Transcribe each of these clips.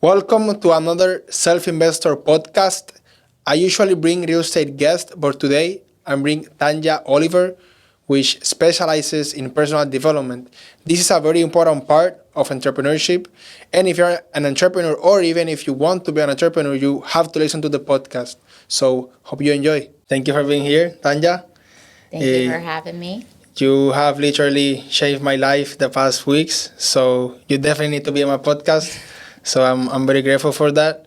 Welcome to another Self Investor podcast. I usually bring real estate guests, but today I bring Tanya Oliver, which specializes in personal development. This is a very important part of entrepreneurship. And if you're an entrepreneur, or even if you want to be an entrepreneur, you have to listen to the podcast. So, hope you enjoy. Thank you for being here, Tanya. Thank you for having me. You have literally changed my life the past weeks, so you definitely need to be on my podcast. So I'm very grateful for that.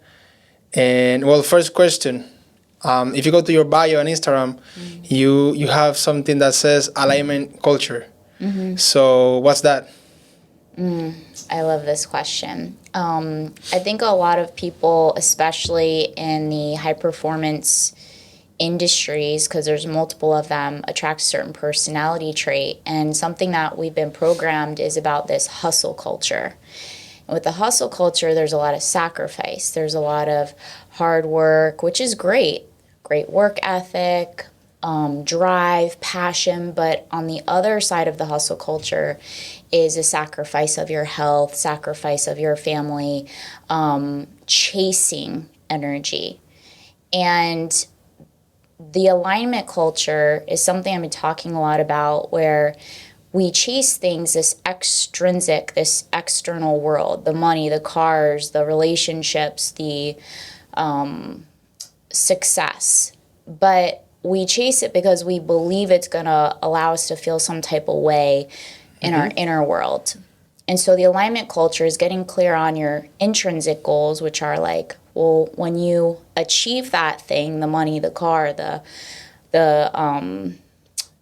And well, first question: if you go to your bio on Instagram, you have something that says alignment culture. So what's that? I love this question. I think a lot of people, especially in the high performance industries, because there's multiple of them, attract a certain personality trait. And something that we've been programmed is about this hustle culture. And with the hustle culture, there's a lot of sacrifice. There's a lot of hard work, which is great work ethic, drive, passion. But on the other side of the hustle culture is a sacrifice of your health, sacrifice of your family, chasing energy. And the alignment culture is something I've been talking a lot about, where we chase things, this extrinsic, this external world, the money, the cars, the relationships, the success. But we chase it because we believe it's going to allow us to feel some type of way in our inner world. And so the alignment culture is getting clear on your intrinsic goals, which are like, well, when you achieve that thing, the money, the car, the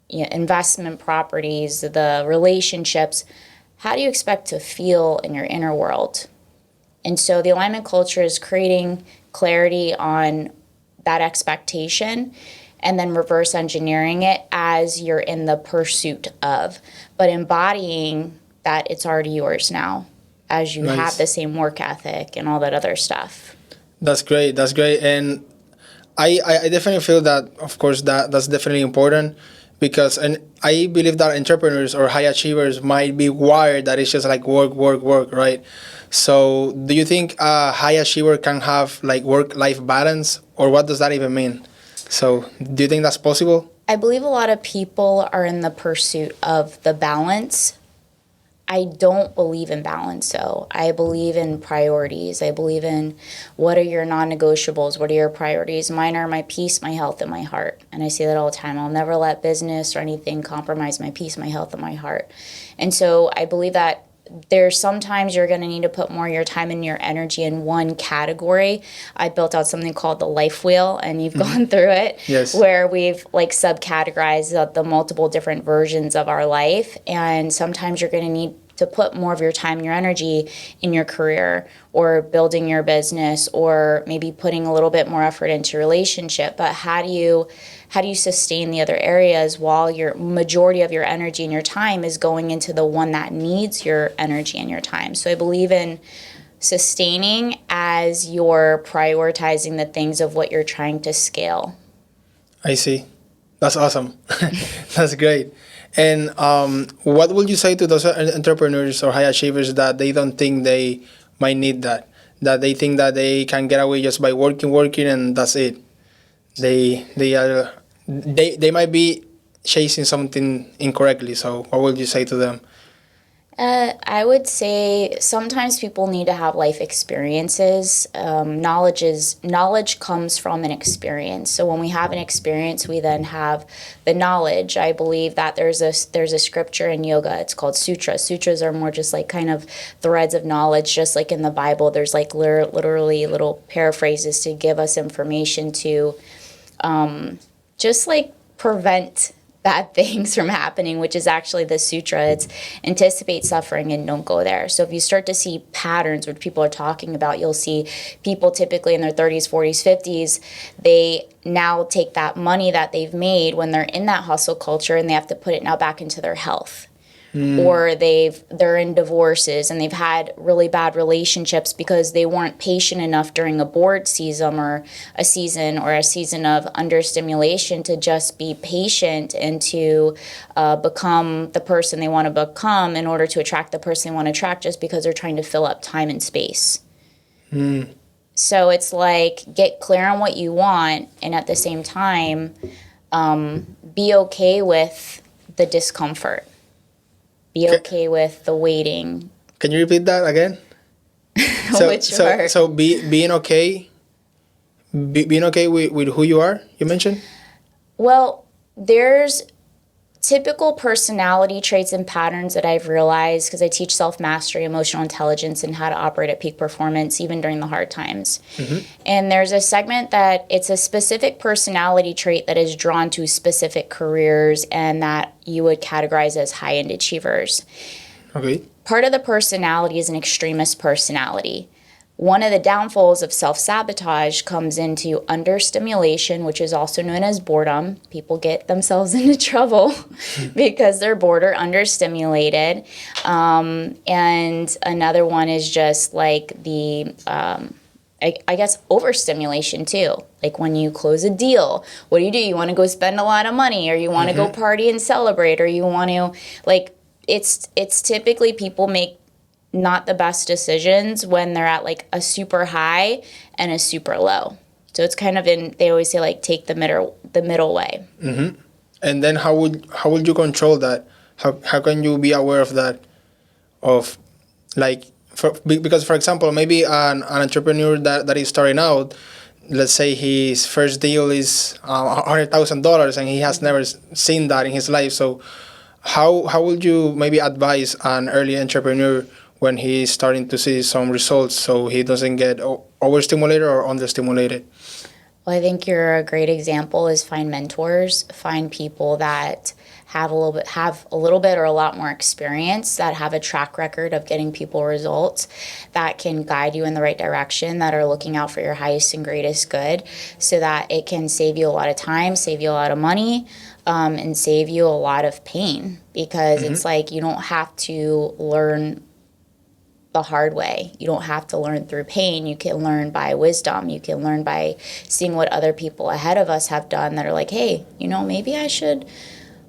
investment properties, the relationships, how do you expect to feel in your inner world? And so the alignment culture is creating clarity on that expectation and then reverse engineering it as you're in the pursuit of, but embodying that it's already yours now as you have the same work ethic and all that other stuff. That's great. That's great. And I definitely feel that, of course, that's definitely important, because and I believe that entrepreneurs or high achievers might be wired that it's just like work, right? So do you think a high achiever can have like work-life balance, or what does that even mean? So do you think that's possible? I believe a lot of people are in the pursuit of the balance. I don't believe in balance, though. I believe in priorities. I believe in what are your non-negotiables, what are your priorities. Mine are my peace, my health, and my heart. And I say that all the time. I'll never let business or anything compromise my peace, my health, and my heart. And so I believe that there's sometimes you're going to need to put more of your time and your energy in one category. I built out something called the life wheel, and you've gone through it, where we've like subcategorized the multiple different versions of our life. And sometimes you're going to need to put more of your time and your energy in your career, or building your business, or maybe putting a little bit more effort into relationship. But how do you sustain the other areas while your majority of your energy and your time is going into the one that needs your energy and your time? So I believe in sustaining as you're prioritizing the things of what you're trying to scale. I see. That's awesome. That's great. And what would you say to those entrepreneurs or high achievers that they don't think they might need that they think that they can get away just by working, and that's it? They might be chasing something incorrectly. So what would you say to them? I would say sometimes people need to have life experiences. Knowledge comes from an experience. So when we have an experience, we then have the knowledge. I believe that there's a scripture in yoga. It's called sutras. Sutras are more just like kind of threads of knowledge, just like in the Bible. There's like literally little paraphrases to give us information to just like prevent bad things from happening, which is actually the sutra. It's anticipate suffering and don't go there. So if you start to see patterns which people are talking about, you'll see people typically in their 30s, 40s, 50s, they now take that money that they've made when they're in that hustle culture, and they have to put it now back into their health. Or they're in divorces and they've had really bad relationships because they weren't patient enough during a bored season or a season of understimulation to just be patient and to become the person they want to become in order to attract the person they want to attract, just because they're trying to fill up time and space. So it's like, get clear on what you want, and at the same time, be okay with the discomfort. Be okay with the waiting. Can you repeat that again? Which part? So being okay, being okay with who you are, you mentioned? Well, there's typical personality traits and patterns that I've realized because I teach self-mastery, emotional intelligence, and how to operate at peak performance even during the hard times. And there's a segment that it's a specific personality trait that is drawn to specific careers and that you would categorize as high-end achievers. Okay. Part of the personality is an extremist personality. One of the downfalls of self-sabotage comes into understimulation, which is also known as boredom. People get themselves into trouble because they're bored or understimulated. And another one is just like the, I guess, overstimulation too. Like when you close a deal, what do? You want to go spend a lot of money, or you want to go party and celebrate, or you want to, like, it's typically people make not the best decisions when they're at like a super high and a super low. So it's kind of they always say like take the middle way. And then how would you control that? How can you be aware of that? Of like because for example, maybe an entrepreneur that is starting out, let's say his first deal is $100,000 and he has never seen that in his life. So how would you maybe advise an early entrepreneur when he's starting to see some results so he doesn't get overstimulated or understimulated? Well, I think you're a great example is find mentors, find people that have a little bit or a lot more experience, that have a track record of getting people results, that can guide you in the right direction, that are looking out for your highest and greatest good, so that it can save you a lot of time, save you a lot of money, and save you a lot of pain, because it's like you don't have to learn the hard way. You don't have to learn through pain. You can learn by wisdom. You can learn by seeing what other people ahead of us have done that are like, hey, maybe I should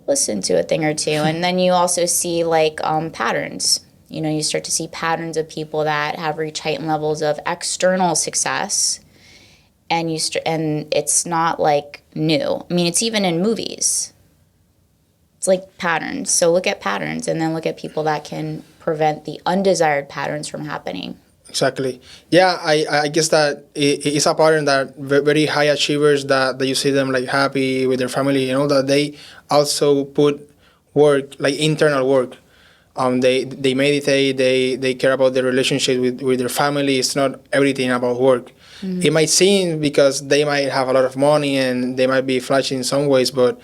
listen to a thing or two. And then you also see like patterns. You start to see patterns of people that have reached heightened levels of external success, and and it's not like new. I mean, it's even in movies. It's like patterns. So look at patterns and then look at people that can prevent the undesired patterns from happening. Exactly. Yeah, I guess that it's a pattern that very high achievers that you see them like happy with their family, that they also put work, like internal work. They meditate, they care about their relationship with their family. It's not everything about work. It might seem because they might have a lot of money and they might be flashy in some ways, but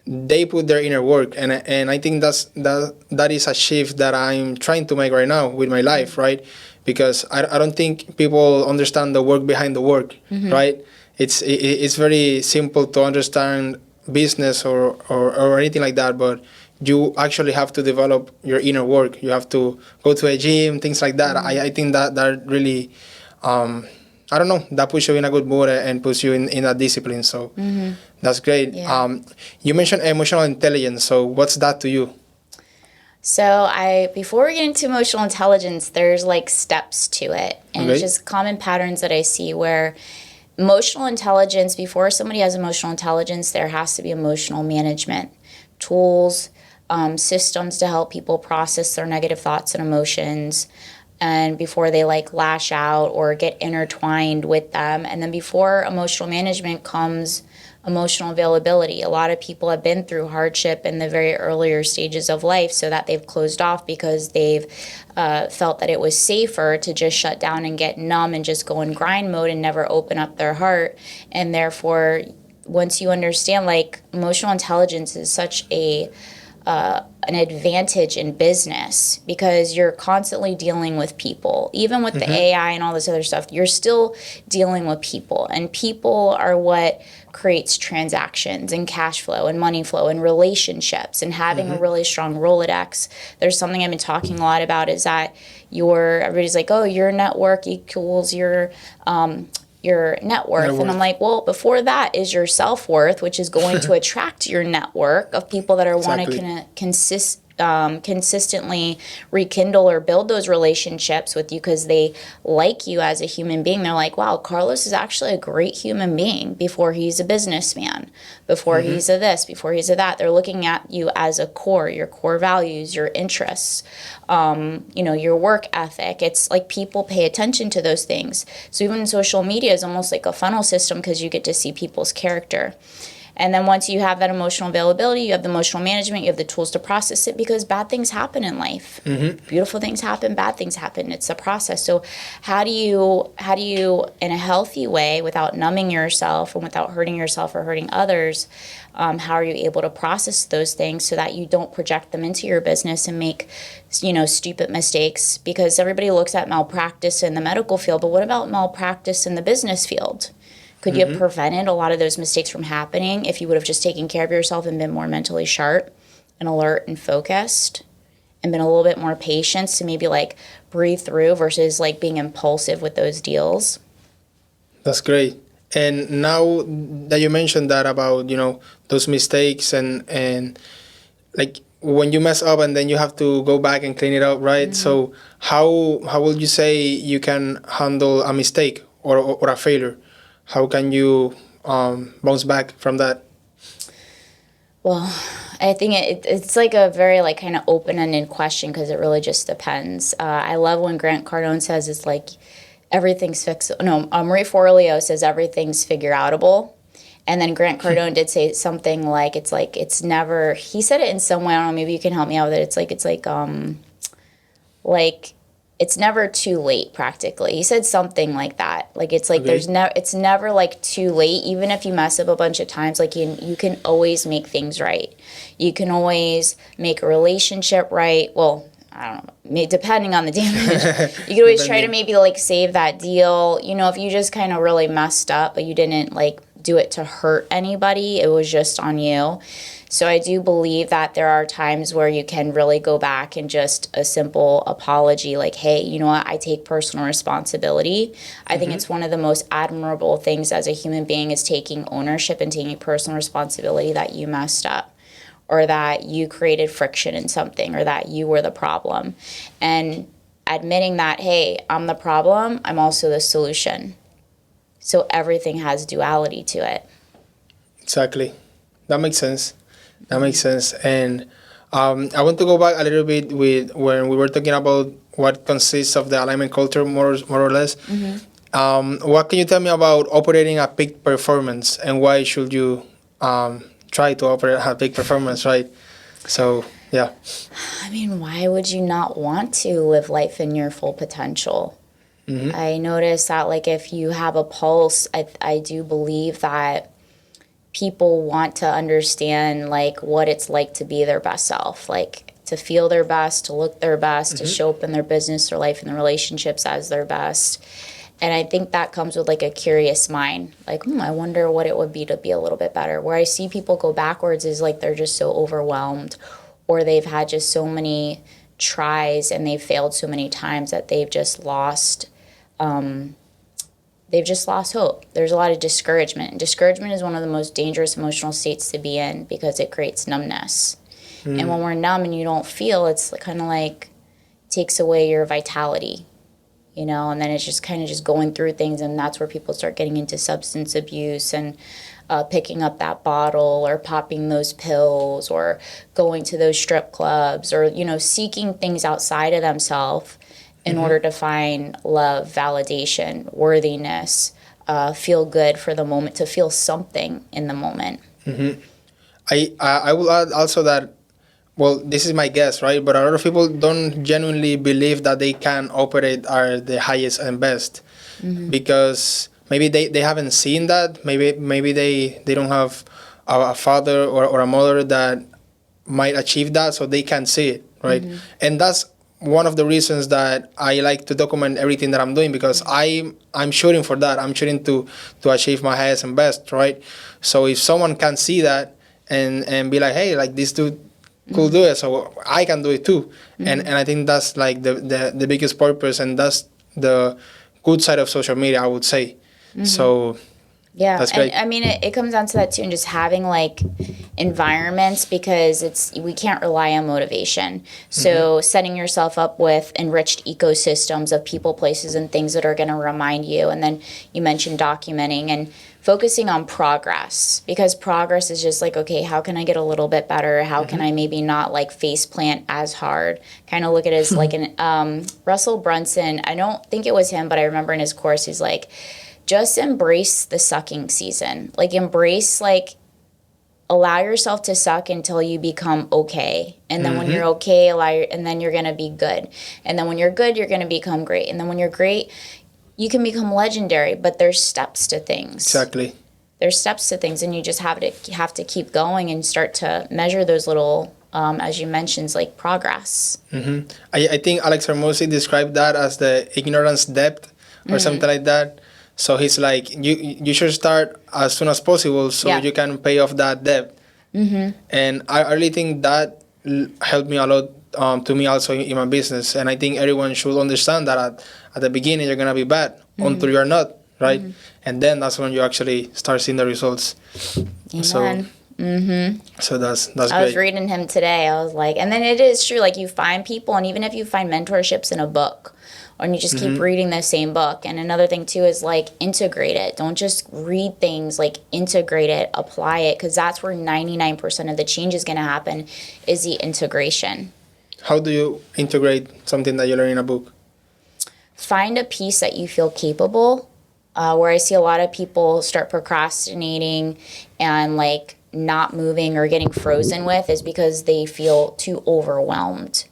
they put their inner work, and I think that is a shift that I'm trying to make right now with my life, right? Because I don't think people understand the work behind the work, right? It's very simple to understand business or anything like that, but you actually have to develop your inner work. You have to go to a gym, things like that. I think that really I don't know, that puts you in a good mood and puts you in a discipline. So that's great. Yeah. You mentioned emotional intelligence. So what's that to you? So before we get into emotional intelligence, there's like steps to it. And it's just common patterns that I see where emotional intelligence, before somebody has emotional intelligence, there has to be emotional management, tools, systems to help people process their negative thoughts and emotions, and before they like lash out or get intertwined with them. And then before emotional management comes emotional availability. A lot of people have been through hardship in the very earlier stages of life, so that they've closed off because they've felt that it was safer to just shut down and get numb and just go in grind mode and never open up their heart. And therefore, once you understand, like, emotional intelligence is such an advantage in business, because you're constantly dealing with people. Even with the AI and all this other stuff, you're still dealing with people, and people are what creates transactions and cash flow and money flow and relationships, and having a really strong Rolodex. There's something I've been talking a lot about, is that everybody's like, oh, your network equals your net worth. And I'm like, well, before that is your self-worth, which is going to attract your network of people that are want to consistently rekindle or build those relationships with you because they like you as a human being. They're like, wow, Carlos is actually a great human being before he's a businessman, before he's a this, before he's a that. They're looking at you as a core, your core values, your interests, your work ethic. It's like people pay attention to those things. So even social media is almost like a funnel system because you get to see people's character. And then once you have that emotional availability, you have the emotional management, you have the tools to process it because bad things happen in life. Beautiful things happen, bad things happen. It's a process. So how do you, in a healthy way, without numbing yourself and without hurting yourself or hurting others, how are you able to process those things so that you don't project them into your business and make, stupid mistakes? Because everybody looks at malpractice in the medical field, but what about malpractice in the business field? Could you have prevented a lot of those mistakes from happening if you would have just taken care of yourself and been more mentally sharp and alert and focused and been a little bit more patient to maybe like breathe through versus like being impulsive with those deals? That's great. And now that you mentioned that about, those mistakes and like when you mess up and then you have to go back and clean it up, right? So how would you say you can handle a mistake or a failure? How can you bounce back from that? Well, I think it's like a very like kind of open-ended question because it really just depends. I love when Grant Cardone says it's like everything's fixable. No, Marie Forleo says everything's figure-outable. And then Grant Cardone did say something like it's never, he said it in some way, I don't know, maybe you can help me out with it. It's never too late practically. He said something like that. Like it's like it's never like too late. Even if you mess up a bunch of times, like you can always make things right. You can always make a relationship right. Well, I don't know, depending on the damage. You can always try to maybe like save that deal. If you just kind of really messed up, but you didn't like do it to hurt anybody, it was just on you. So I do believe that there are times where you can really go back and just a simple apology like, hey, you know what, I take personal responsibility. I think it's one of the most admirable things as a human being is taking ownership and taking personal responsibility that you messed up or that you created friction in something or that you were the problem. And admitting that, hey, I'm the problem, I'm also the solution. So everything has duality to it. Exactly. That makes sense. And I want to go back a little bit with when we were talking about what consists of the alignment culture, more or less. What can you tell me about operating at peak performance and why should you try to operate at peak performance, right? So, yeah. I mean, why would you not want to live life in your full potential? I notice that, like, if you have a pulse, I do believe that people want to understand, like, what it's like to be their best self, like, to feel their best, to look their best, to show up in their business, their life, and their relationships as their best. And I think that comes with, like, a curious mind. Like, I wonder what it would be to be a little bit better. Where I see people go backwards is, like, they're just so overwhelmed or they've had just so many tries and they've failed so many times that they've just lost hope. There's a lot of discouragement. And discouragement is one of the most dangerous emotional states to be in because it creates numbness. And when we're numb and you don't feel, it's kind of like takes away your vitality, and then it's just kind of just going through things, and that's where people start getting into substance abuse and picking up that bottle or popping those pills or going to those strip clubs or, seeking things outside of themselves in order to find love, validation, worthiness, feel good for the moment, to feel something in the moment. I will add also that, well, this is my guess, right? But a lot of people don't genuinely believe that they can operate at the highest and best because maybe they haven't seen that. Maybe they don't have a father or a mother that might achieve that, so they can't see it, right? And that's one of the reasons that I like to document everything that I'm doing because I'm shooting for that. I'm shooting to achieve my highest and best, right? So if someone can see that and be like, hey, like this dude could do it, so I can do it too. And I think that's like the biggest purpose, and that's the good side of social media, I would say. So Yeah, That's and great. I mean, it comes down to that too, and just having like environments, because we can't rely on motivation. So setting yourself up with enriched ecosystems of people, places, and things that are going to remind you. And then you mentioned documenting and focusing on progress, because progress is just like, okay, how can I get a little bit better? How can I maybe not like face plant as hard? Kind of look at it as like an Russell Brunson. I don't think it was him, but I remember in his course, he's like, just embrace the sucking season. Like embrace, like allow yourself to suck until you become okay. And then when you're okay, and then you're going to be good. And then when you're good, you're going to become great. And then when you're great, you can become legendary, but there's steps to things. Exactly. There's steps to things, and you just have to keep going and start to measure those little, as you mentioned, like progress. I think Alex Hermosi described that as the ignorance debt or something like that. So he's like, you should start as soon as possible so Yeah. you can pay off that debt. And I really think that helped me a lot, to me also in my business. And I think everyone should understand that at the beginning you're going to be bad until you're not, right? And then that's when you actually start seeing the results. Amen. So that's I was great. reading him today. I was like, and then it is true, like you find people, and even if you find mentorships in a book, or you just keep reading the same book. And another thing too is like integrate it. Don't just read things, like integrate it, apply it, because that's where 99% of the change is going to happen, is the integration. How do you integrate something that you learn in a book? Find a piece that you feel capable. Where I see a lot of people start procrastinating and like not moving or getting frozen with is because they feel too overwhelmed.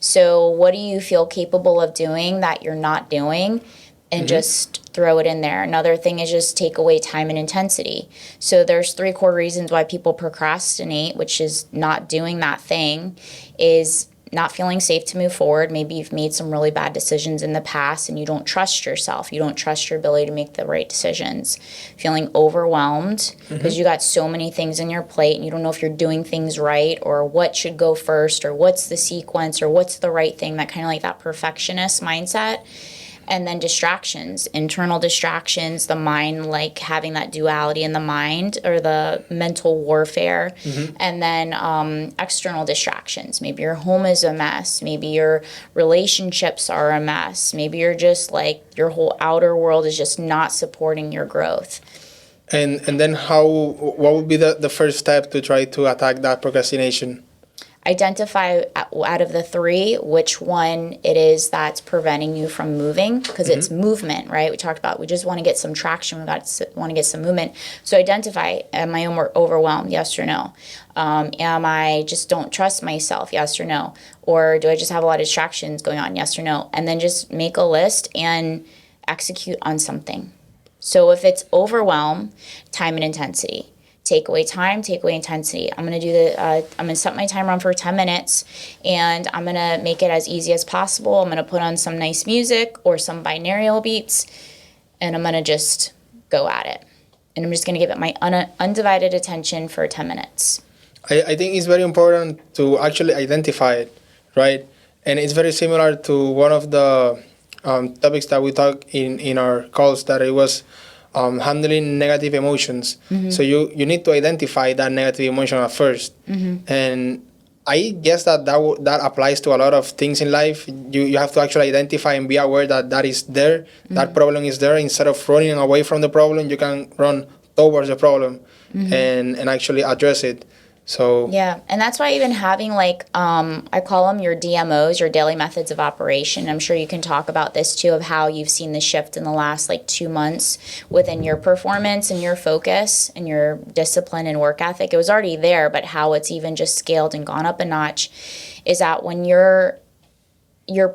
So what do you feel capable of doing that you're not doing? And just throw it in there. Another thing is just take away time and intensity. So there's 3 core reasons why people procrastinate, which is not doing that thing, is not feeling safe to move forward. Maybe you've made some really bad decisions in the past and you don't trust yourself. You don't trust your ability to make the right decisions. Feeling overwhelmed because you got so many things on your plate and you don't know if you're doing things right or what should go first or what's the sequence or what's the right thing, that kind of like that perfectionist mindset. And then distractions, internal distractions, the mind, like having that duality in the mind or the mental warfare. And then external distractions. Maybe your home is a mess. Maybe your relationships are a mess. Maybe you're just like your whole outer world is just not supporting your growth. And then what would be the first step to try to attack that procrastination? Identify out of the 3 which one it is that's preventing you from moving, because it's movement, right? We talked about we just want to get some traction, want to get some movement. So identify, am I overwhelmed? Yes or no? Am I just don't trust myself? Yes or no? Or do I just have a lot of distractions going on? Yes or no? And then just make a list and execute on something. So if it's overwhelm, time and intensity. Take away time, take away intensity. I'm going to set my timer on for 10 minutes and I'm going to make it as easy as possible. I'm going to put on some nice music or some binaural beats and I'm going to just go at it. And I'm just going to give it my undivided attention for 10 minutes. I think it's very important to actually identify it, right? And it's very similar to one of the topics that we talk in our calls, that it was handling negative emotions. So you need to identify that negative emotion at first. And I guess that applies to a lot of things in life. You have to actually identify and be aware that is there, that problem is there. Instead of running away from the problem, you can run towards the problem and actually address it. So yeah, and that's why even having like I call them your DMOs, your daily methods of operation. I'm sure you can talk about this too, of how you've seen the shift in the last like 2 months within your performance and your focus and your discipline and work ethic. It was already there, but how it's even just scaled and gone up a notch is that when you're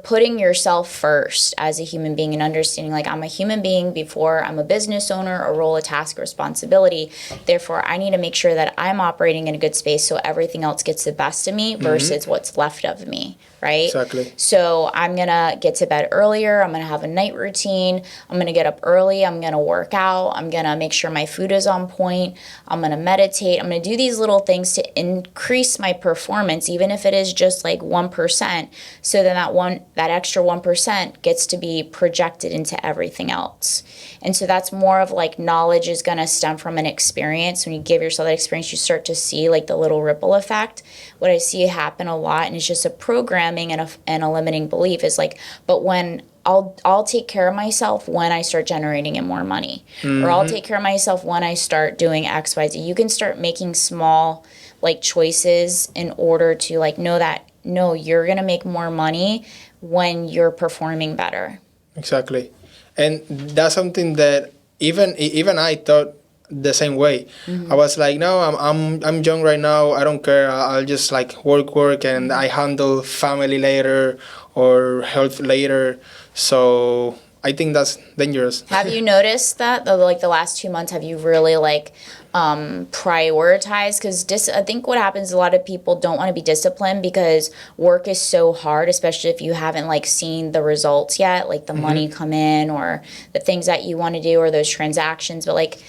putting yourself first as a human being and understanding like I'm a human being before I'm a business owner, a role, a task, a responsibility. Therefore, I need to make sure that I'm operating in a good space so everything else gets the best of me versus what's left of me, right? Exactly. So I'm going to get to bed earlier. I'm going to have a night routine. I'm going to get up early. I'm going to work out. I'm going to make sure my food is on point. I'm going to meditate. I'm going to do these little things to increase my performance, even if it is just like 1%, so then that that extra 1% gets to be projected into everything else. And so that's more of like knowledge is going to stem from an experience. When you give yourself that experience, you start to see like the little ripple effect. What I see happen a lot, and it's just a programming and a limiting belief, is like, but when I'll take care of myself when I start generating in more money, or I'll take care of myself when I start doing X, Y, Z. You can start making small like choices in order to like know that no, you're gonna make more money when you're performing better. Exactly, and that's something that even I thought the same way. I was like, no, I'm young right now. I don't care. I'll just like work, and I handle family later or health later. So I think that's dangerous. Have you noticed that like the last 2 months? Have you really like prioritized? Because I think what happens, a lot of people don't want to be disciplined because work is so hard, especially if you haven't like seen the results yet, like the money come in or the things that you want to do or those transactions. But like,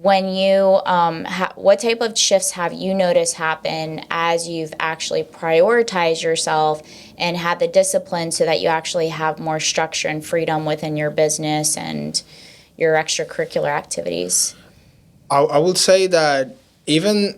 when you what type of shifts have you noticed happen as you've actually prioritized yourself and had the discipline so that you actually have more structure and freedom within your business and your extracurricular activities? I would say that even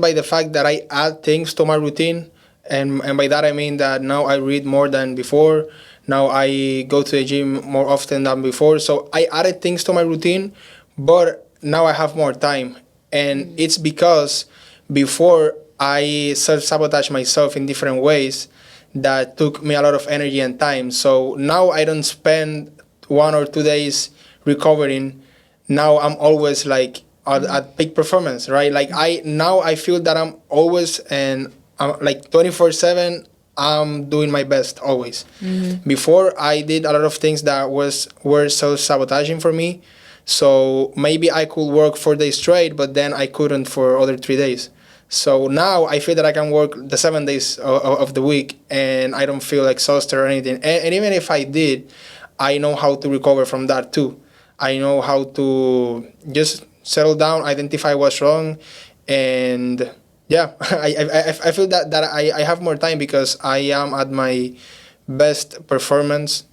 by the fact that I add things to my routine, and by that I mean that now I read more than before. Now I go to the gym more often than before. So I added things to my routine, but now I have more time, and it's because before I self-sabotage myself in different ways that took me a lot of energy and time. So now I don't spend 1 or 2 days recovering. Now I'm always like at peak performance, right? Like I feel that I'm always, and I'm like 24/7. I'm doing my best always. Before I did a lot of things that were self-sabotaging for me. So maybe I could work 4 days straight, but then I couldn't for other 3 days. So now I feel that I can work the 7 days of the week, and I don't feel exhausted or anything. And even if I did, I know how to recover from that too. I know how to just settle down, identify what's wrong, and yeah, I feel that I have more time because I am at my best performance.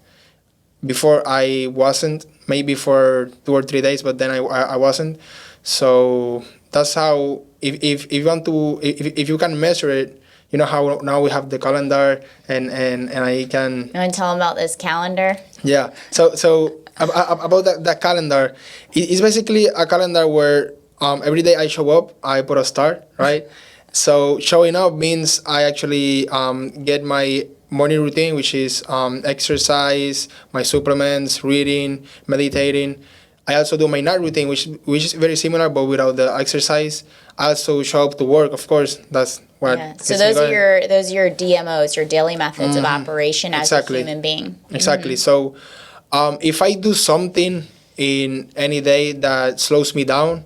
Before I wasn't, maybe for 2 or 3 days, but then I wasn't. So that's how, if you want to, if you can measure it, you know how now we have the calendar, and I can. You want to tell them about this calendar? Yeah. So about that calendar, it's basically a calendar where every day I show up, I put a star, right? So showing up means I actually get my morning routine, which is exercise, my supplements, reading, meditating. I also do my night routine, which is very similar but without the exercise. I also show up to work, of course. That's what. Yeah. So those are your DMOs, your daily methods of operation as Exactly. a human being. Exactly. So if I do something in any day that slows me down,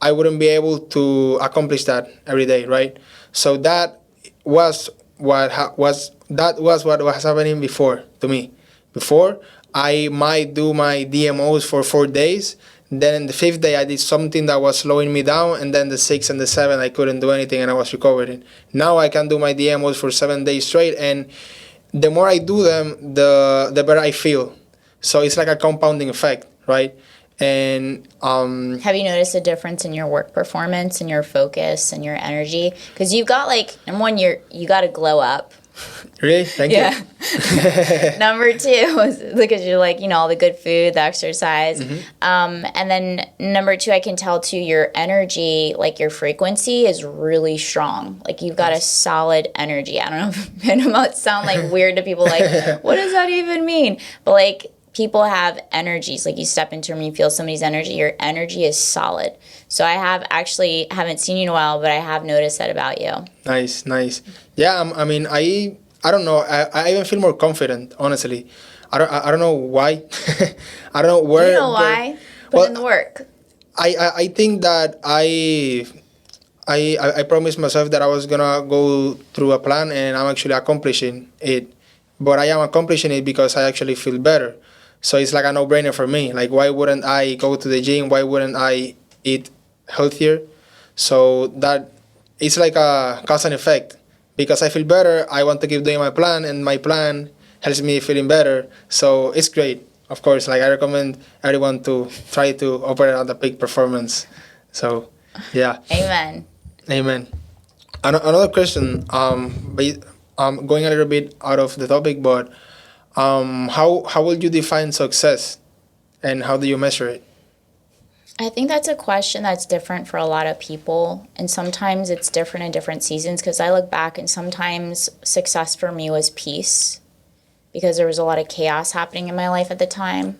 I wouldn't be able to accomplish that every day, right? So that was what was happening before to me. Before, I might do my DMOs for 4 days. Then the fifth day, I did something that was slowing me down, and then the sixth and the seventh, I couldn't do anything, and I was recovering. Now I can do my DMOs for 7 days straight, and the more I do them, the better I feel. So it's like a compounding effect, right? And have you noticed a difference in your work performance and your focus and your energy? Because you've got like, number one, you got to glow up. Really? Thank you. Number two is because you're like, all the good food, the exercise. And then number two, I can tell too, your energy, like your frequency is really strong. Like you've got a solid energy. I don't know if it might sound like weird to people, like, what does that even mean? But like, people have energies. Like you step into them and you feel somebody's energy. Your energy is solid. So I haven't seen you in a while, but I have noticed that about you. Nice. Yeah, I don't know. I even feel more confident, honestly. I don't know why. I don't know where. You know why? Put in the work. I think that I promised myself that I was gonna go through a plan, and I'm actually accomplishing it. But I am accomplishing it because I actually feel better. So it's like a no-brainer for me. Like, why wouldn't I go to the gym? Why wouldn't I eat healthier? So that it's like a cause and effect. Because I feel better, I want to keep doing my plan, and my plan helps me feeling better. So it's great. Of course, like I recommend everyone to try to operate at the peak performance. So, yeah. Amen. Amen. Another question, going a little bit out of the topic, but how will you define success, and how do you measure it? I think that's a question that's different for a lot of people. And sometimes it's different in different seasons, because I look back and sometimes success for me was peace, because there was a lot of chaos happening in my life at the time.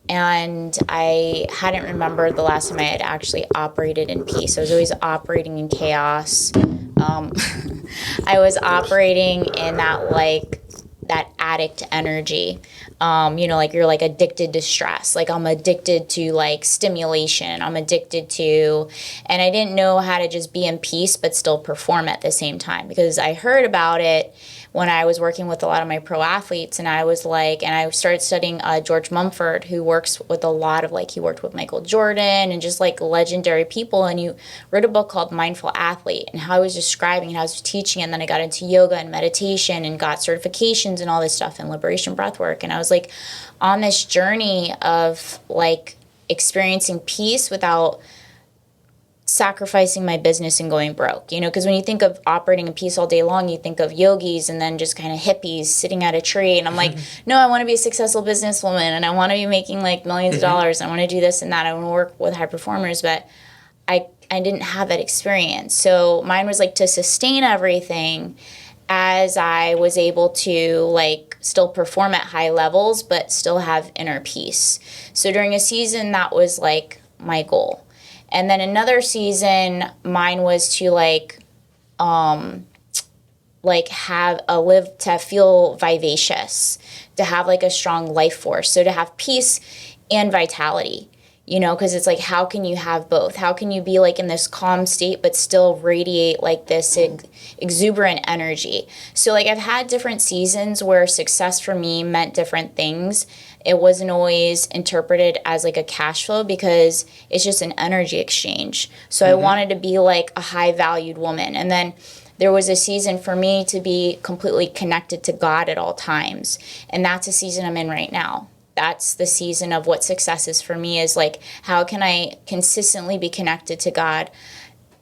And I hadn't remembered the last time I had actually operated in peace. I was always operating in chaos. I was operating in that addict energy. Like you're like addicted to stress. Like I'm addicted to like stimulation. I'm addicted to, and I didn't know how to just be in peace but still perform at the same time, because I heard about it when I was working with a lot of my pro athletes, and I started studying George Mumford, who works with a lot of he worked with Michael Jordan and just like legendary people, and he wrote a book called Mindful Athlete, and how I was describing and how I was teaching, and then I got into yoga and meditation and got certifications and all this stuff and liberation breath work, and I was like on this journey of like experiencing peace without sacrificing my business and going broke, because when you think of operating in peace all day long, you think of yogis and then just kind of hippies sitting at a tree. And I'm like, no, I want to be a successful businesswoman, and I want to be making like millions of dollars. I want to do this and that. I want to work with high performers, but I didn't have that experience. So mine was like to sustain everything as I was able to like still perform at high levels, but still have inner peace. So during a season, that was like my goal. And then another season, mine was to feel vivacious, to have like a strong life force. So to have peace and vitality, because it's like, how can you have both? How can you be like in this calm state but still radiate like this exuberant energy? So like I've had different seasons where success for me meant different things. It wasn't always interpreted as like a cash flow, because it's just an energy exchange. So I wanted to be like a high valued woman. And then there was a season for me to be completely connected to God at all times. And that's a season I'm in right now. That's the season of what success is for me, is like, how can I consistently be connected to God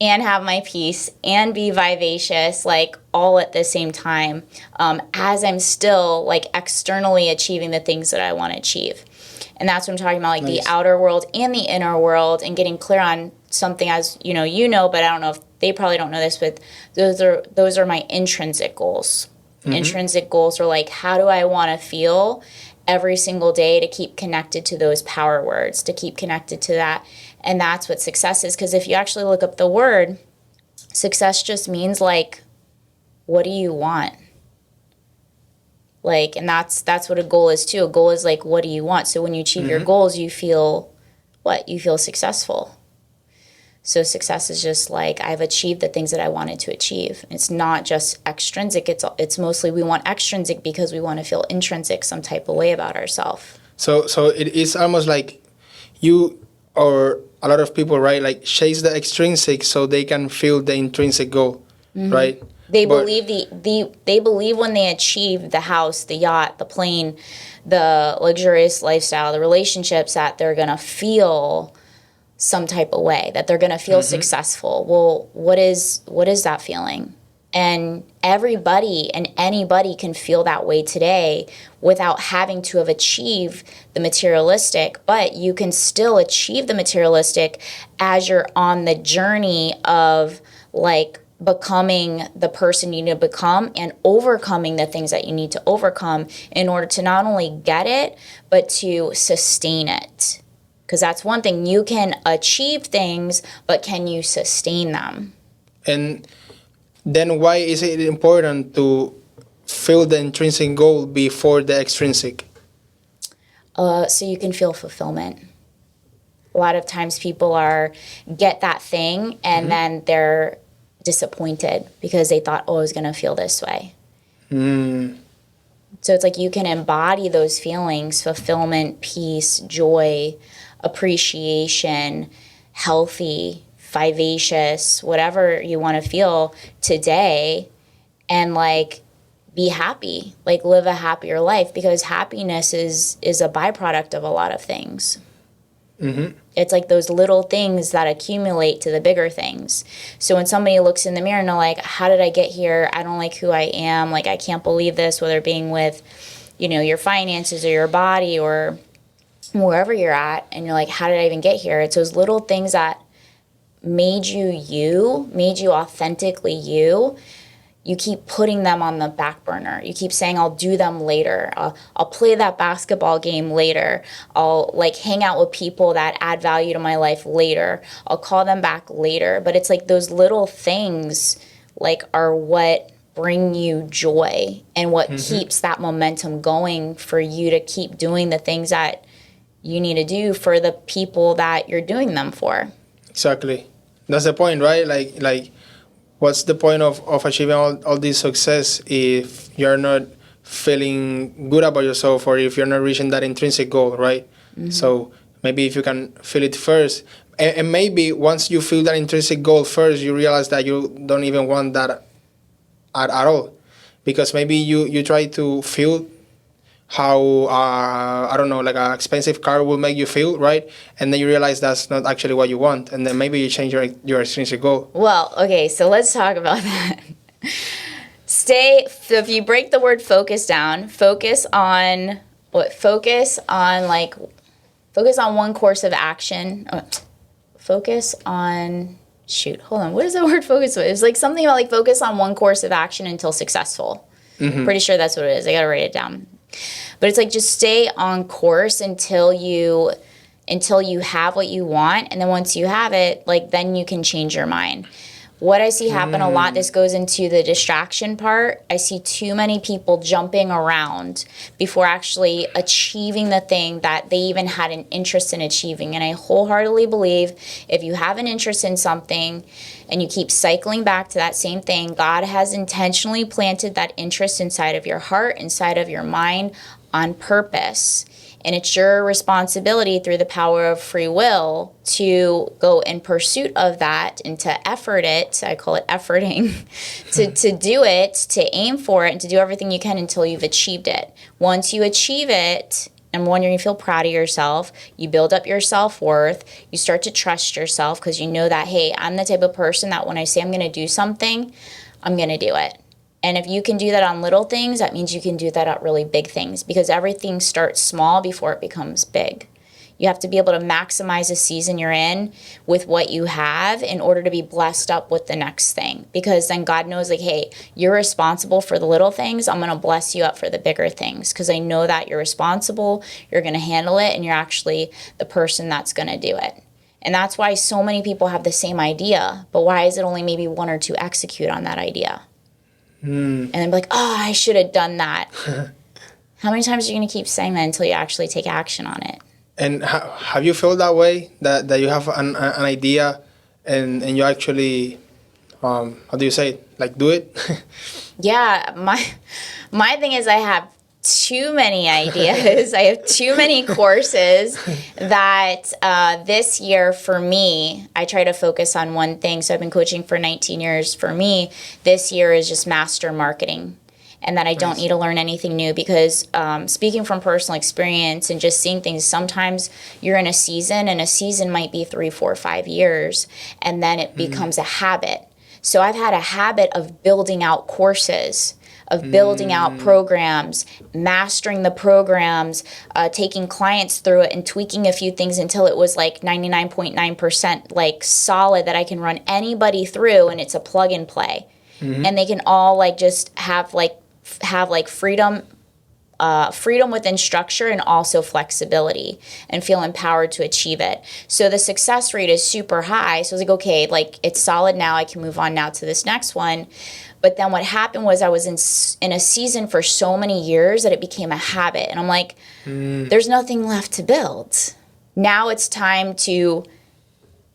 and have my peace and be vivacious, like all at the same time, as I'm still like externally achieving the things that I want to achieve. And that's what I'm talking about, like the outer world and the inner world, and getting clear on something, as but I don't know if they probably don't know this, but those are my intrinsic goals. Intrinsic goals are like, how do I want to feel every single day, to keep connected to those power words, to keep connected to that. And that's what success is. Because if you actually look up the word, success just means like, what do you want? Like, and that's what a goal is too. A goal is like, what do you want? So when you achieve your goals, you feel what? You feel successful. So success is just like, I've achieved the things that I wanted to achieve. It's not just extrinsic. It's mostly, we want extrinsic because we want to feel intrinsic some type of way about ourselves. So it is almost like you, or a lot of people, right, like chase the extrinsic so they can feel the intrinsic goal, right? They believe they believe when they achieve the house, the yacht, the plane, the luxurious lifestyle, the relationships, that they're gonna feel some type of way, that they're gonna feel successful. Well, what is that feeling? And everybody and anybody can feel that way today without having to have achieved the materialistic, but you can still achieve the materialistic as you're on the journey of like becoming the person you need to become and overcoming the things that you need to overcome in order to not only get it, but to sustain it. Because that's one thing. You can achieve things, but can you sustain them? And then why is it important to feel the intrinsic goal before the extrinsic? So you can feel fulfillment. A lot of times people get that thing and then they're disappointed because they thought, oh, I was going to feel this way. So it's like you can embody those feelings: fulfillment, peace, joy, appreciation, healthy, vivacious, whatever you want to feel today, and like be happy, like live a happier life, because happiness is a byproduct of a lot of things. It's like those little things that accumulate to the bigger things. So when somebody looks in the mirror and they're like, how did I get here? I don't like who I am. Like, I can't believe this, whether it being with, you know, your finances or your body or wherever you're at. And you're like, how did I even get here? It's those little things that made you authentically you. You keep putting them on the back burner. You keep saying, I'll do them later. I'll play that basketball game later. I'll like hang out with people that add value to my life later. I'll call them back later. But it's like those little things like are what bring you joy and what keeps that momentum going for you to keep doing the things that you need to do for the people that you're doing them for. Exactly. That's the point, right? Like what's the point of achieving all this success if you're not feeling good about yourself or if you're not reaching that intrinsic goal, right? So maybe if you can feel it first, and maybe once you feel that intrinsic goal first, you realize that you don't even want that at all, because maybe you try to feel how I don't know, like an expensive car will make you feel, right? And then you realize that's not actually what you want, and then maybe you change your extrinsic goal. Well, okay, so let's talk about that. So if you break the word focus down, focus on one course of action. Focus on, what is the word focus on? It's like something about like focus on one course of action until successful. Pretty sure that's what it is. I gotta write it down. But it's like just stay on course until you have what you want, and then once you have it, like then you can change your mind. What I see happen a lot, this goes into the distraction part. I see too many people jumping around before actually achieving the thing that they even had an interest in achieving. And I wholeheartedly believe if you have an interest in something and you keep cycling back to that same thing, God has intentionally planted that interest inside of your heart, inside of your mind on purpose. And it's your responsibility through the power of free will to go in pursuit of that and to effort it. I call it efforting, to do it, to aim for it, and to do everything you can until you've achieved it. Once you achieve it, number one, you feel proud of yourself. You build up your self-worth. You start to trust yourself because you know that, hey, I'm the type of person that when I say I'm going to do something, I'm going to do it. And if you can do that on little things, that means you can do that at really big things, because everything starts small before it becomes big. You have to be able to maximize the season you're in with what you have in order to be blessed up with the next thing. Because then God knows, like, hey, you're responsible for the little things. I'm going to bless you up for the bigger things because I know that you're responsible, you're going to handle it, and you're actually the person that's going to do it. And that's why so many people have the same idea, but why is it only maybe one or two execute on that idea? And then be like, oh, I should have done that. How many times are you going to keep saying that until you actually take action on it? And have you felt that way, that you have an idea and you actually, how do you say it, like do it? Yeah, my thing is I have too many ideas. I have too many courses that this year for me, I try to focus on one thing. So I've been coaching for 19 years. For me, this year is just master marketing. And that I don't need to learn anything new because speaking from personal experience and just seeing things, sometimes you're in a season and a season might be 3, 4, 5 years and then it becomes a habit. So I've had a habit of building out courses, of building out programs, mastering the programs, taking clients through it and tweaking a few things until it was like 99.9% like solid that I can run anybody through and it's a plug and play. And they can all like just have freedom within structure and also flexibility and feel empowered to achieve it. So the success rate is super high. So I was like, okay, like it's solid now. I can move on now to this next one. But then what happened was I was in a season for so many years that it became a habit. And I'm like, there's nothing left to build. Now it's time to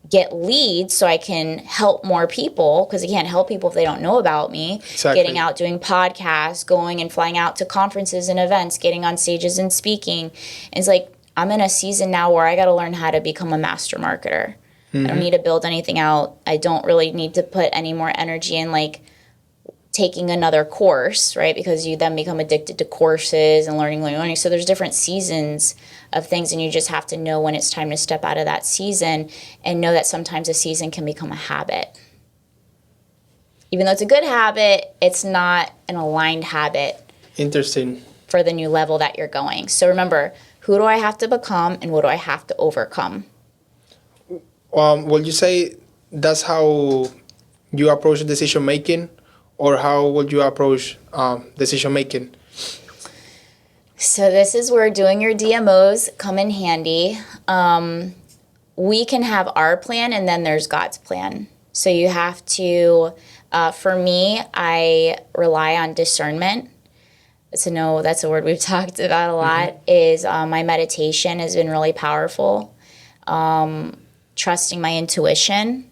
get leads so I can help more people, because I can't help people if they don't know about me. Exactly. Getting out, doing podcasts, going and flying out to conferences and events, getting on stages and speaking. And it's like, I'm in a season now where I got to learn how to become a master marketer. I don't need to build anything out. I don't really need to put any more energy in like taking another course, right? Because you then become addicted to courses and learning. So there's different seasons of things, and you just have to know when it's time to step out of that season and know that sometimes a season can become a habit. Even though it's a good habit, it's not an aligned habit. Interesting. For the new level that you're going. So remember, who do I have to become and what do I have to overcome? Would you say that's how you approach decision making, or how would you approach decision making? So this is where doing your DMOs come in handy. We can have our plan and then there's God's plan. So you have to, for me, I rely on discernment. So no, that's a word we've talked about a lot, is my meditation has been really powerful. Trusting my intuition,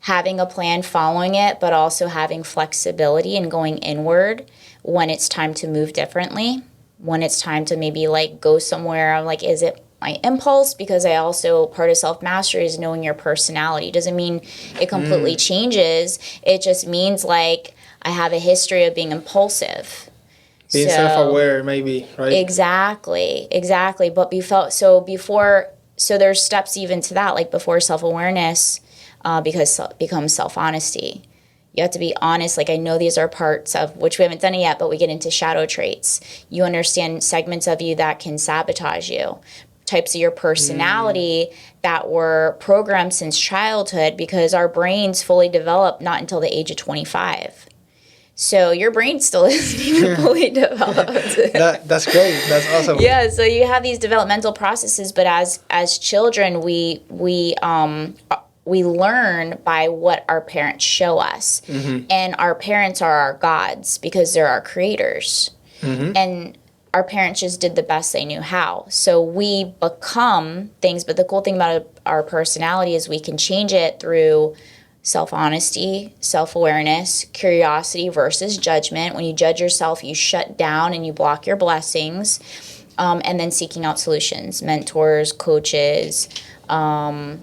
having a plan, following it, but also having flexibility and going inward when it's time to move differently, when it's time to maybe like go somewhere. I'm like, is it my impulse? Because I also, part of self-mastery is knowing your personality. Doesn't mean it completely changes. It just means like I have a history of being impulsive. Being self-aware, maybe, right? Exactly. But so there's steps even to that, like before self-awareness, becomes self-honesty. You have to be honest. Like, I know these are parts of, which we haven't done it yet, but we get into shadow traits. You understand segments of you that can sabotage you, types of your personality that were programmed since childhood, because our brains fully develop not until the age of 25. So your brain still isn't even fully developed. That's great. That's awesome. Yeah. So you have these developmental processes, but as children, we learn by what our parents show us, and our parents are our gods because they're our creators, and our parents just did the best they knew how. So we become things. But the cool thing about our personality is we can change it through self-honesty, self-awareness, curiosity versus judgment. When you judge yourself, you shut down and you block your blessings, and then seeking out solutions, mentors, coaches, and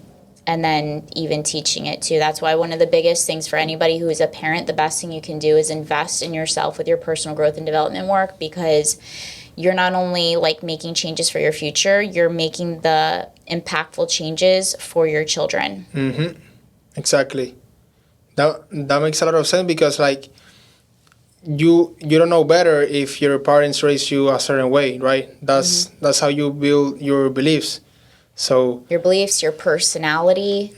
then even teaching it too. That's why one of the biggest things for anybody who is a parent, the best thing you can do is invest in yourself with your personal growth and development work, because you're not only like making changes for your future, you're making the impactful changes for your children. Exactly. That makes a lot of sense, because like you don't know better if your parents raised you a certain way, right? That's how you build your beliefs. So Your beliefs, your personality,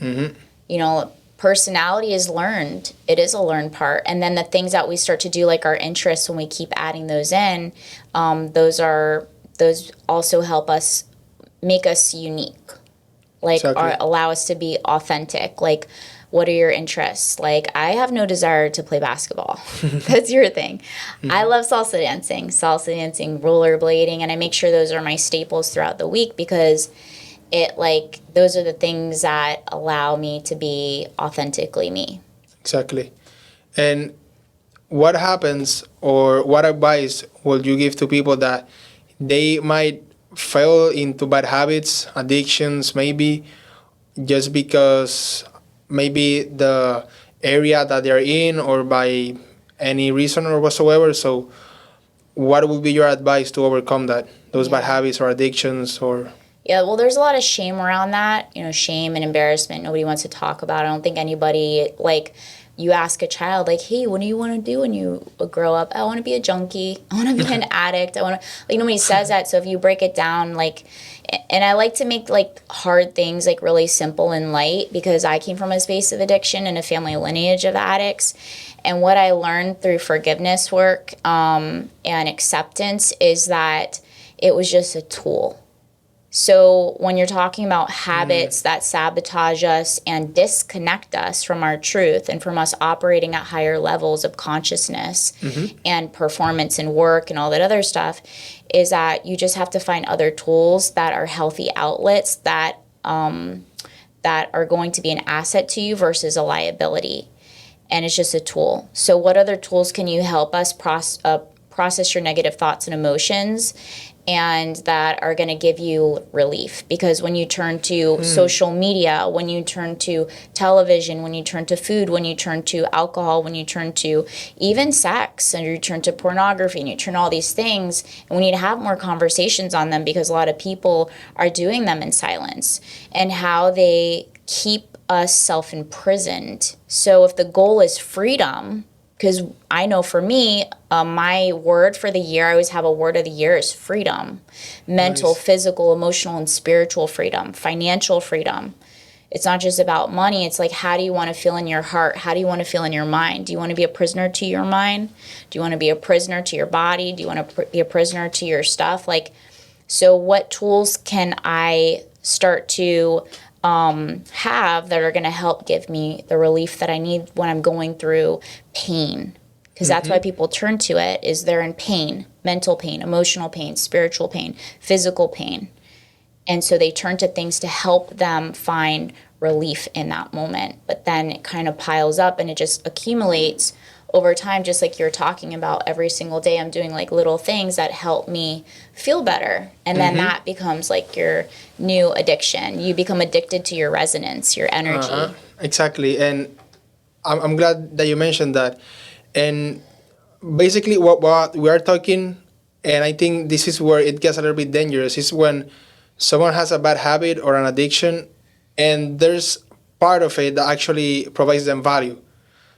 personality is learned. It is a learned part. And then the things that we start to do, like our interests, when we keep adding those in, those also help us make us unique. Like, allow us to be authentic. Like, what are your interests? Like, I have no desire to play basketball. That's your thing. I love salsa dancing, rollerblading, and I make sure those are my staples throughout the week, because those are the things that allow me to be authentically me. Exactly. And what happens, or what advice would you give to people that they might fall into bad habits, addictions, maybe just because maybe the area that they're in, or by any reason or whatsoever? So what would be your advice to overcome those bad habits or addictions? Or Yeah, well, there's a lot of shame around that, shame and embarrassment. Nobody wants to talk about it. I don't think anybody, like, you ask a child, like, hey, what do you want to do when you grow up? I want to be a junkie. I want to be an addict. Nobody says that. So if you break it down, like, and I like to make, like, hard things, like, really simple and light, because I came from a space of addiction and a family lineage of addicts. And what I learned through forgiveness work and acceptance is that it was just a tool. So when you're talking about habits that sabotage us and disconnect us from our truth and from us operating at higher levels of consciousness and performance and work and all that other stuff, is that you just have to find other tools that are healthy outlets that are going to be an asset to you versus a liability. And it's just a tool. So what other tools can you help us process your negative thoughts and emotions and that are going to give you relief. Because when you turn to social media, when you turn to television, when you turn to food, when you turn to alcohol, when you turn to even sex, and you turn to pornography, and you turn to all these things, and we need to have more conversations on them, because a lot of people are doing them in silence, and how they keep us self-imprisoned. So if the goal is freedom, because I know for me, my word for the year, I always have a word of the year, is freedom. Mental, Nice. physical, emotional, and spiritual freedom, financial freedom. It's not just about money. It's like, how do you want to feel in your heart? How do you want to feel in your mind? Do you want to be a prisoner to your mind? Do you want to be a prisoner to your body? Do you want to be a prisoner to your stuff? Like, so what tools can I start to have that are going to help give me the relief that I need when I'm going through pain? Because that's why people turn to it, is they're in pain, mental pain, emotional pain, spiritual pain, physical pain. And so they turn to things to help them find relief in that moment. But then it kind of piles up and it just accumulates over time, just like you're talking about. Every single day I'm doing like little things that help me feel better. And then that becomes like your new addiction. You become addicted to your resonance, your energy. Exactly. And I'm glad that you mentioned that. And basically, what we are talking, and I think this is where it gets a little bit dangerous, is when someone has a bad habit or an addiction, and there's part of it that actually provides them value.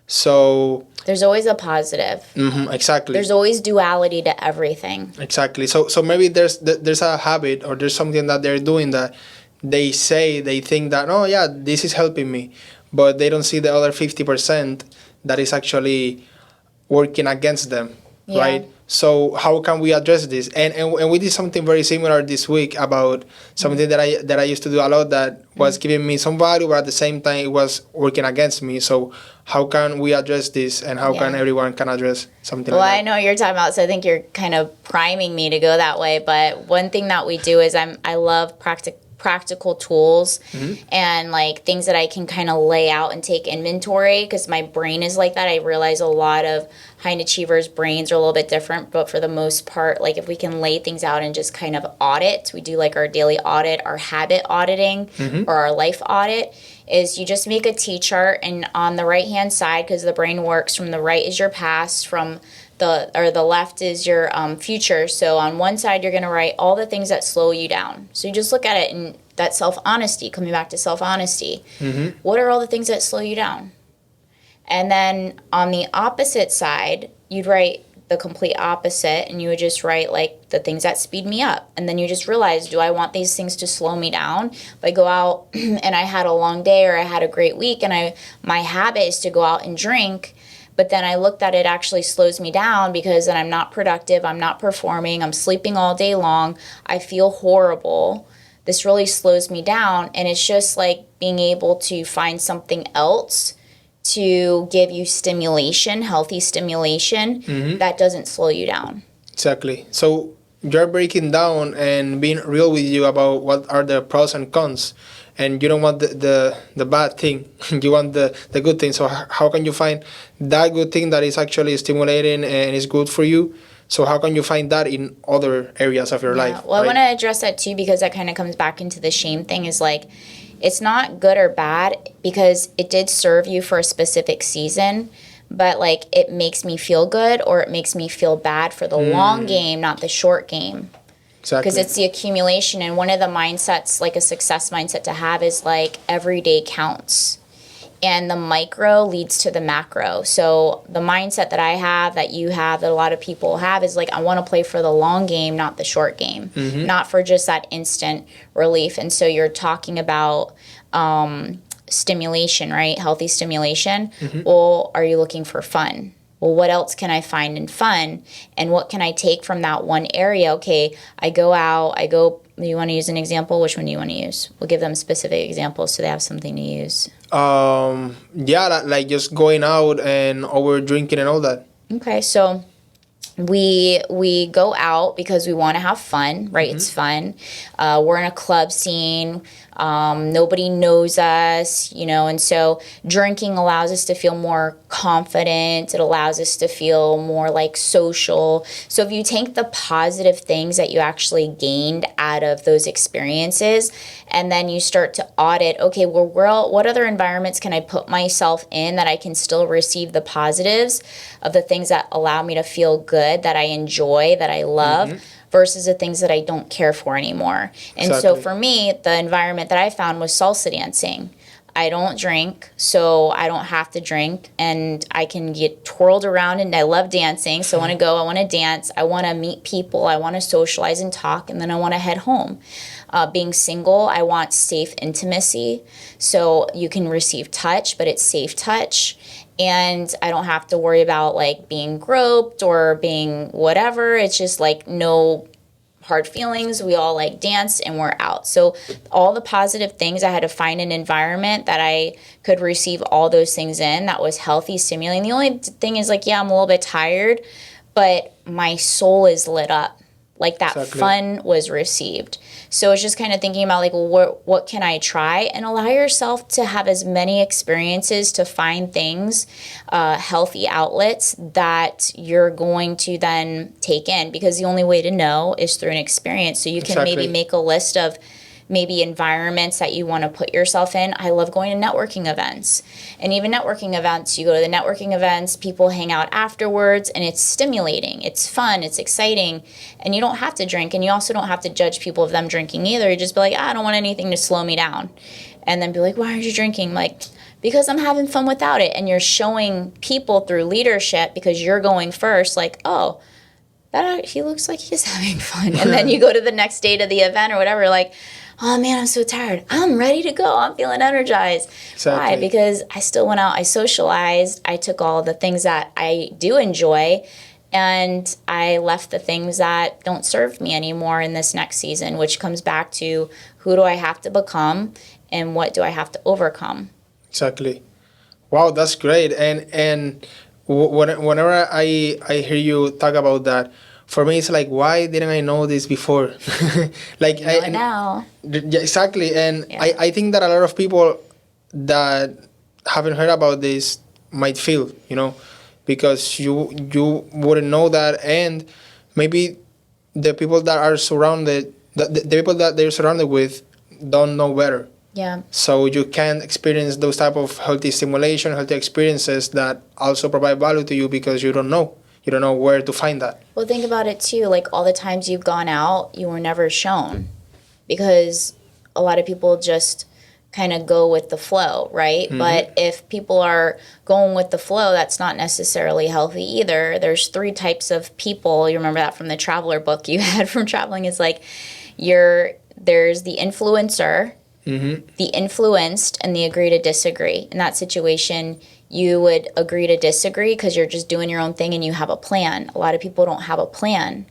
So There's always a positive. exactly. There's always duality to everything. Exactly. So maybe there's a habit or there's something that they're doing that they say they think that, oh yeah, this is helping me, but they don't see the other 50% that is actually working against them, Yeah. right? So how can we address this? And we did something very similar this week about something that I used to do a lot that was giving me some value, but at the same time it was working against me. So how can we address this, and how can Yeah. everyone can address something Well, like I that? know what you're talking about, so I think you're kind of priming me to go that way. But one thing that we do is I love practical tools and like things that I can kind of lay out and take inventory, because my brain is like that. I realize a lot of high achievers' brains are a little bit different, but for the most part, like if we can lay things out and just kind of audit, we do like our daily audit, our habit auditing, or our life audit, is you just make a T-chart, and on the right hand side, because the brain works from the right is your past, from the left is your future. So on one side, you're going to write all the things that slow you down. So you just look at it, and that self-honesty, coming back to self-honesty. What are all the things that slow you down? And then on the opposite side, you'd write the complete opposite, and you would just write like the things that speed me up. And then you just realize, do I want these things to slow me down? If I go out and I had a long day, or I had a great week, and my habit is to go out and drink, but then I looked at it actually slows me down, because then I'm not productive, I'm not performing, I'm sleeping all day long, I feel horrible. This really slows me down, and it's just like being able to find something else to give you stimulation, healthy stimulation, that doesn't slow you down. Exactly. So you're breaking down and being real with you about what are the pros and cons, and you don't want the bad thing. You want the good thing. So how can you find that good thing that is actually stimulating and is good for you? So how can you find that in other areas of your life? Well, I right? want to address that too, because that kind of comes back into the shame thing, is like, it's not good or bad, because it did serve you for a specific season, but like it makes me feel good or it makes me feel bad for the long game, not the short game. Exactly. Because it's the accumulation. And one of the mindsets, like a success mindset to have, is like every day counts. And the micro leads to the macro. So the mindset that I have, that you have, that a lot of people have, is like, I want to play for the long game, not the short game, not for just that instant relief. And so you're talking about stimulation, right? Healthy stimulation. Well, are you looking for fun? Well, what else can I find in fun? And what can I take from that one area? Okay, I go out, you want to use an example? Which one do you want to use? We'll give them specific examples so they have something to use. Yeah, like just going out and over drinking and all that. Okay, so we go out because we want to have fun, right? It's fun. We're in a club scene. Nobody knows us, and so drinking allows us to feel more confident. It allows us to feel more like social. So if you take the positive things that you actually gained out of those experiences, and then you start to audit, okay, well, what other environments can I put myself in that I can still receive the positives of the things that allow me to feel good, that I enjoy, that I love, versus the things that I don't care for anymore. And so for me, the environment that I found was salsa dancing. I don't drink, so I don't have to drink, and I can get twirled around, and I love dancing. So I want to go, I want to dance, I want to meet people, I want to socialize and talk, and then I want to head home. Being single, I want safe intimacy. So you can receive touch, but it's safe touch. And I don't have to worry about like being groped or being whatever. It's just like no hard feelings. We all like dance and we're out. So all the positive things, I had to find an environment that I could receive all those things in that was healthy, stimulating. The only thing is like, yeah, I'm a little bit tired, but my soul is lit up. Like that fun was received. So it's just kind of thinking about like, well, what can I try? And allow yourself to have as many experiences to find things, healthy outlets that you're going to then take in, because the only way to know is through an experience. So you can maybe make a list of maybe environments that you want to put yourself in. I love going to networking events. And even networking events, you go to the networking events, people hang out afterwards, and it's stimulating. It's fun. It's exciting. And you don't have to drink, and you also don't have to judge people of them drinking either. You just be like, I don't want anything to slow me down. And then be like, why aren't you drinking? Like, because I'm having fun without it. And you're showing people through leadership, because you're going first, like, oh, he looks like he's having fun. And then you go to the next day to the event or whatever, like, oh man, I'm so tired. I'm ready to go. I'm feeling energized. Why? Because I still went out, I socialized, I took all the things that I do enjoy, and I left the things that don't serve me anymore in this next season, which comes back to who do I have to become and what do I have to overcome. Exactly. Wow, that's great. And whenever I hear you talk about that, for me, it's like, why didn't I know this before? Like now. Yeah, exactly. And I think that a lot of people that haven't heard about this might feel, because you wouldn't know that, and maybe the people that are surrounded, the people that they're surrounded with, don't know better. Yeah. So you can experience those type of healthy stimulation, healthy experiences that also provide value to you, because you don't know. You don't know where to find that. Well, think about it too. Like all the times you've gone out, you were never shown, because a lot of people just kind of go with the flow, right? But if people are going with the flow, that's not necessarily healthy either. There's 3 types of people. You remember that from the traveler book you had from traveling. It's like there's the influencer, the influenced, and the agree to disagree. In that situation, you would agree to disagree because you're just doing your own thing and you have a plan. A lot of people don't have a plan.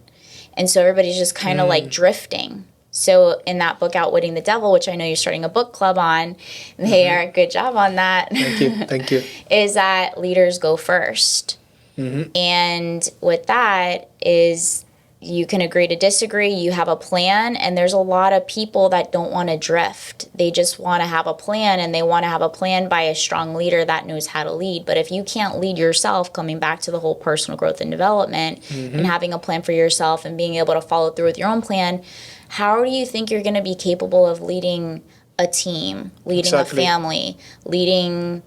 And so everybody's just kind of like drifting. So in that book, Outwitting the Devil, which I know you're starting a book club on, they are a good job on that. Thank you. Is that leaders go first. And with that is you can agree to disagree, you have a plan, and there's a lot of people that don't want to drift. They just want to have a plan, and they want to have a plan by a strong leader that knows how to lead. But if you can't lead yourself, coming back to the whole personal growth and development, and having a plan for yourself and being able to follow through with your own plan, how do you think you're going to be capable of leading a team, leading a family, leading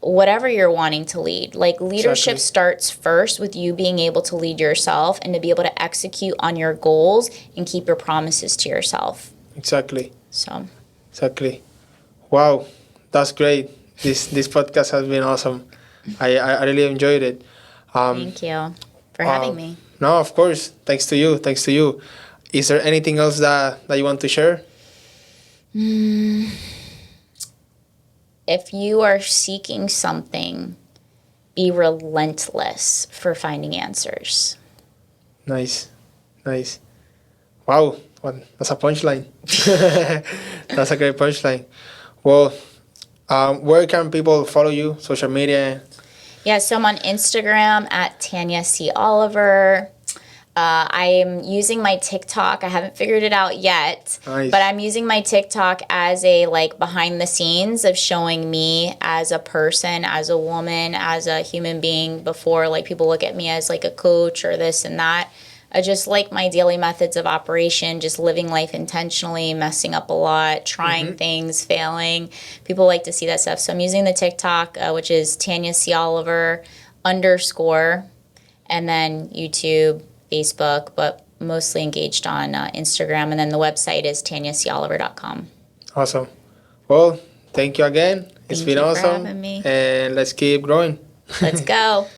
whatever you're wanting to lead? Like leadership starts first with you being able to lead yourself and to be able to execute on your goals and keep your promises to yourself. Exactly. So. Exactly. Wow, that's great. This podcast has been awesome. I really enjoyed it. Thank you for having me. No, of course. Thanks to you. Thanks to you. Is there anything else that you want to share? If you are seeking something, be relentless for finding answers. Nice. Wow, that's a punchline. That's a great punchline. Well, where can people follow you? Social media? Yeah, so I'm on Instagram at Tanya C. Oliver. I'm using my TikTok. I haven't figured it out yet, Nice. but I'm using my TikTok as a like behind the scenes of showing me as a person, as a woman, as a human being before like people look at me as like a coach or this and that. I just like my daily methods of operation, just living life intentionally, messing up a lot, trying things, failing. People like to see that stuff. So I'm using the TikTok, which is Tanya C. Oliver _ and then YouTube, Facebook, but mostly engaged on Instagram. And then the website is tanyacoliver.com. Awesome. Well, thank you again. It's Thank been you for awesome. having me. And let's keep growing. Let's go.